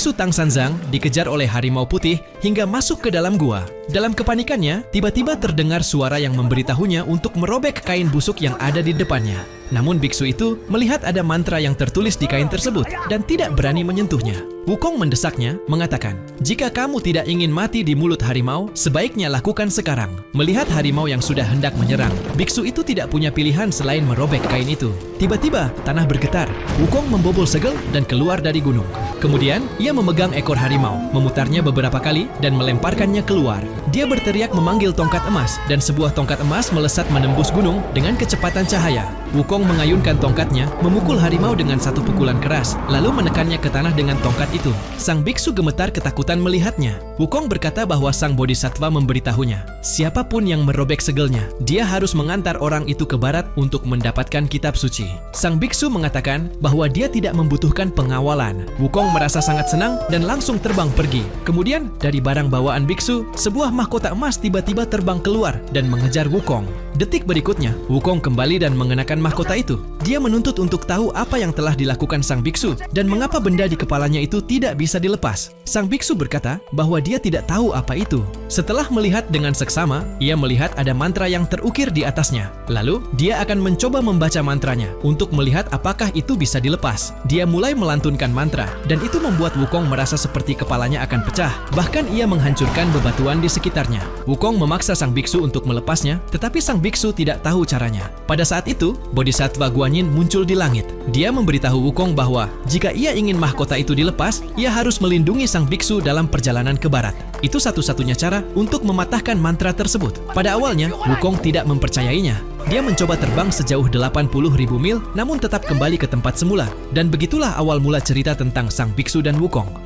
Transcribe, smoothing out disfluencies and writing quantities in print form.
Biksu Tang Sanzang dikejar oleh harimau putih hingga masuk ke dalam gua. Dalam kepanikannya, tiba-tiba terdengar suara yang memberitahunya untuk merobek kain busuk yang ada di depannya. Namun biksu itu melihat ada mantra yang tertulis di kain tersebut dan tidak berani menyentuhnya. Wukong mendesaknya, mengatakan, "Jika kamu tidak ingin mati di mulut harimau, sebaiknya lakukan sekarang." Melihat harimau yang sudah hendak menyerang, biksu itu tidak punya pilihan selain merobek kain itu. Tiba-tiba, tanah bergetar. Wukong membobol segel dan keluar dari gunung. Kemudian, ia memegang ekor harimau, memutarnya beberapa kali dan melemparkannya keluar. Dia berteriak memanggil tongkat emas, dan sebuah tongkat emas melesat menembus gunung dengan kecepatan cahaya. Wukong mengayunkan tongkatnya, memukul harimau dengan satu pukulan keras, lalu menekannya ke tanah dengan tongkat itu. Sang biksu gemetar ketakutan melihatnya. Wukong berkata bahwa sang bodhisattva memberitahunya, siapapun yang merobek segelnya, dia harus mengantar orang itu ke barat untuk mendapatkan kitab suci. Sang biksu mengatakan bahwa dia tidak membutuhkan pengawalan. Wukong merasa sangat senang dan langsung terbang pergi. Kemudian, dari barang bawaan biksu, sebuah mahkota emas tiba-tiba terbang keluar dan mengejar Wukong. Detik berikutnya, Wukong kembali dan mengenakan mahkota itu. Dia menuntut untuk tahu apa yang telah dilakukan sang biksu dan mengapa benda di kepalanya itu tidak bisa dilepas. Sang biksu berkata bahwa dia tidak tahu apa itu. Setelah melihat dengan seksama, ia melihat ada mantra yang terukir di atasnya. Lalu, dia akan mencoba membaca mantranya untuk melihat apakah itu bisa dilepas. Dia mulai melantunkan mantra, dan itu membuat Wukong merasa seperti kepalanya akan pecah. Bahkan ia menghancurkan bebatuan di sekitarnya. Wukong memaksa sang biksu untuk melepasnya, tetapi sang biksu tidak tahu caranya. Pada saat itu, Bodhisattva Guanyin muncul di langit. Dia memberitahu Wukong bahwa jika ia ingin mahkota itu dilepas, ia harus melindungi sang biksu dalam perjalanan ke barat. Itu satu-satunya cara untuk mematahkan mantra tersebut. Pada awalnya, Wukong tidak mempercayainya. Dia mencoba terbang sejauh 80.000 mil, namun tetap kembali ke tempat semula. Dan begitulah awal mula cerita tentang sang biksu dan Wukong.